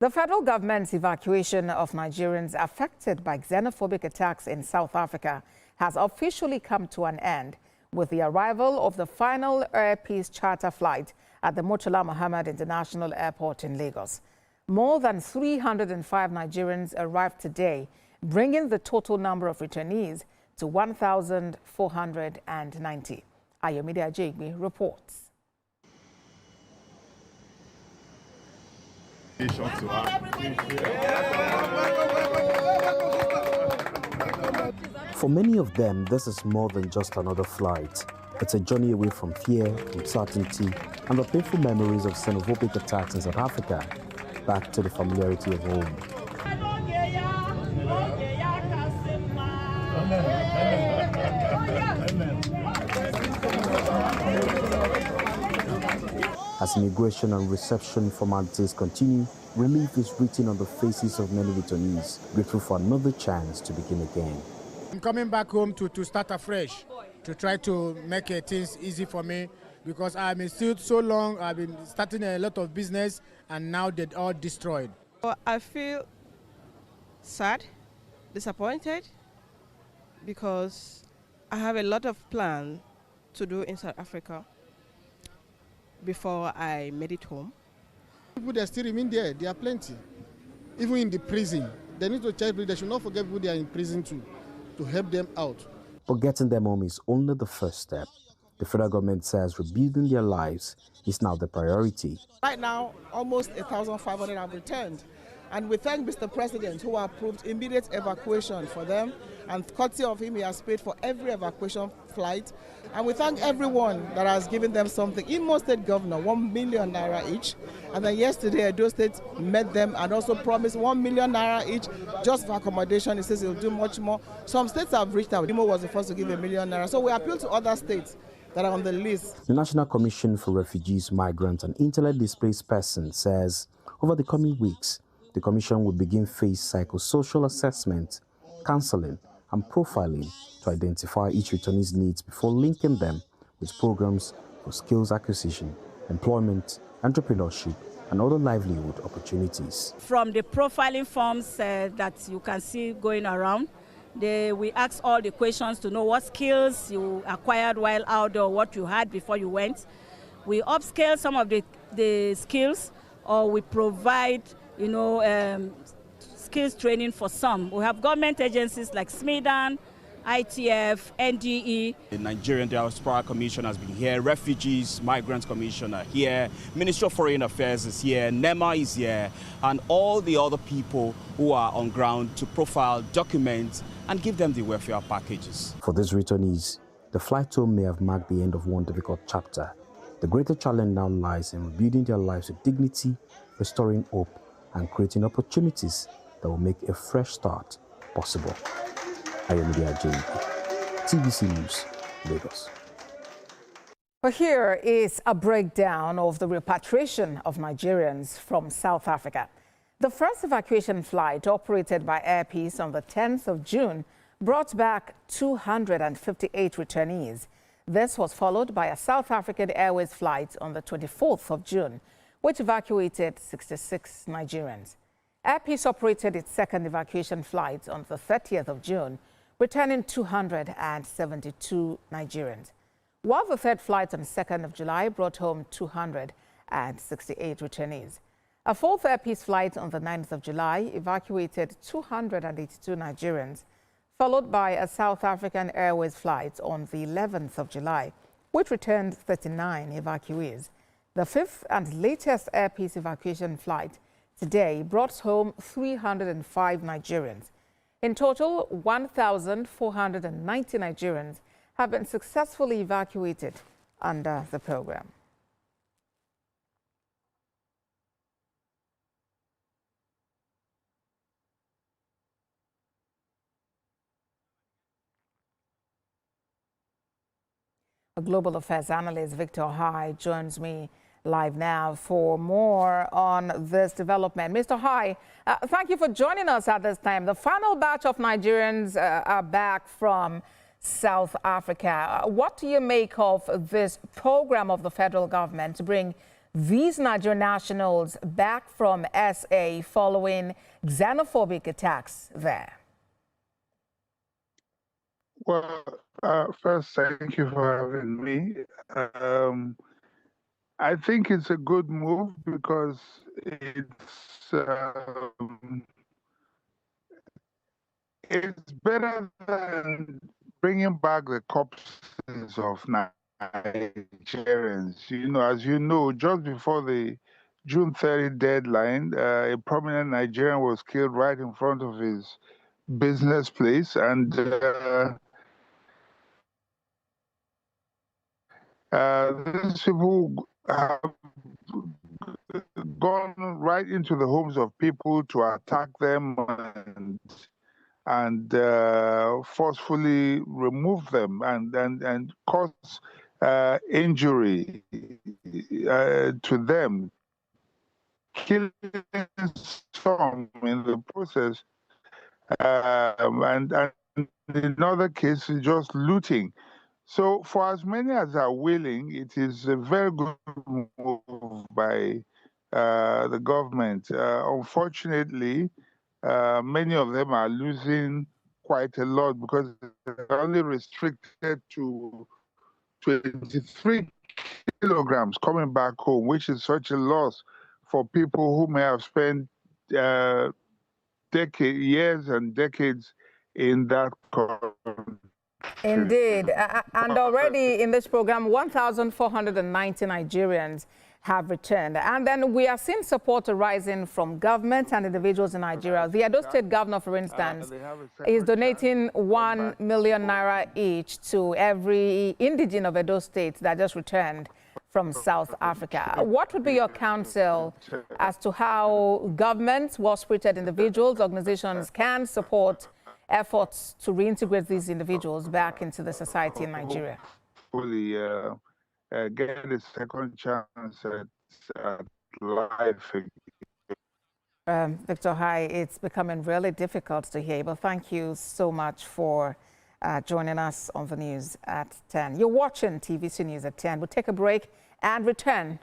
The federal government's evacuation of Nigerians affected by xenophobic attacks in South Africa has officially come to an end with the arrival of the final Air Peace charter flight at the Murtala Mohammed International Airport in Lagos. More than 305 Nigerians arrived today, bringing the total number of returnees to 1,490. Ayomide Ajegbe reports. For many of them, this is more than just another flight. It's a journey away from fear, uncertainty, and the painful memories of xenophobic attacks in South Africa, back to the familiarity of home. As immigration and reception formalities continue, relief is written on the faces of many returnees, grateful for another chance to begin again. I'm coming back home to start afresh, to try to make things easy for me, because I've been still so long, I've been starting a lot of business, and now they're all destroyed. I feel sad, disappointed, because I have a lot of plans to do in South Africa before I made it home. People that still remain there, there are plenty. Even in the prison, they need to check, they should not forget people they are in prison too, to help them out. But getting them home is only the first step. The federal government says rebuilding their lives is now the priority. Right now, almost 1,500 have returned. And we thank Mr. President, who approved immediate evacuation for them. And courtesy of him, he has paid for every evacuation flight. And we thank everyone that has given them something. Imo State Governor, 1 million naira each. And then yesterday, Edo State met them and also promised 1 million naira each just for accommodation. He says he'll do much more. Some states have reached out. Imo was the first to give 1 million naira. So we appeal to other states that are on the list. The National Commission for Refugees, Migrants and Internally Displaced Persons says over the coming weeks, the Commission will begin phase psychosocial assessment, counseling and profiling to identify each returnee's needs before linking them with programs for skills acquisition, employment, entrepreneurship and other livelihood opportunities. From the profiling forms that you can see going around, we ask all the questions to know what skills you acquired while out or what you had before you went. We upscale some of the skills, or we provide skills training for some. We have government agencies like SMIDAN, ITF, NDE. The Nigerian Diaspora Commission has been here, Refugees, Migrants Commission are here, Ministry of Foreign Affairs is here, NEMA is here, and all the other people who are on ground to profile, document, and give them the welfare packages. For these returnees, the flight home may have marked the end of one difficult chapter. The greater challenge now lies in rebuilding their lives with dignity, restoring hope, and creating opportunities that will make a fresh start possible. Ayomide Ajegbe, TVC News, Lagos. Well, here is a breakdown of the repatriation of Nigerians from South Africa. The first evacuation flight operated by Air Peace on the 10th of June brought back 258 returnees. This was followed by a South African Airways flight on the 24th of June, which evacuated 66 Nigerians. Air Peace operated its second evacuation flight on the 30th of June, returning 272 Nigerians, while the third flight on the 2nd of July brought home 268 returnees. A fourth Air Peace flight on the 9th of July evacuated 282 Nigerians, followed by a South African Airways flight on the 11th of July, which returned 39 evacuees. The fifth and latest Air Peace evacuation flight today brought home 305 Nigerians. In total, 1,490 Nigerians have been successfully evacuated under the program. A global affairs analyst, Victor Hai, joins me live now for more on this development. Mr. Hai, thank you for joining us at this time. The final batch of Nigerians are back from South Africa. What do you make of this program of the federal government to bring these Nigerian nationals back from SA following xenophobic attacks there? Well, first, thank you for having me. I think it's a good move because it's better than bringing back the corpses of Nigerians. You know, as you know, just before the June 30 deadline, a prominent Nigerian was killed right in front of his business place, and these people have gone right into the homes of people to attack them and forcefully remove them and cause injury to them, killing some in the process, and in other cases just looting. So for as many as are willing, it is a very good move by the government. Unfortunately, many of them are losing quite a lot because they're only restricted to 23 kilograms coming back home, which is such a loss for people who may have spent years and decades in that country. Indeed. And already in this program, 1,490 Nigerians have returned. And then we are seeing support arising from government and individuals in Nigeria. The Edo State governor, for instance, is donating 1 million naira each to every indigene of Edo State that just returned from South Africa. What would be your counsel as to how governments, well-spirited individuals, organizations can support efforts to reintegrate these individuals back into the society in Nigeria? Hopefully, get a second chance at life. Victor, hi. It's becoming really difficult to hear, but thank you so much for joining us on the news at 10. You're watching TVC News at 10. We'll take a break and return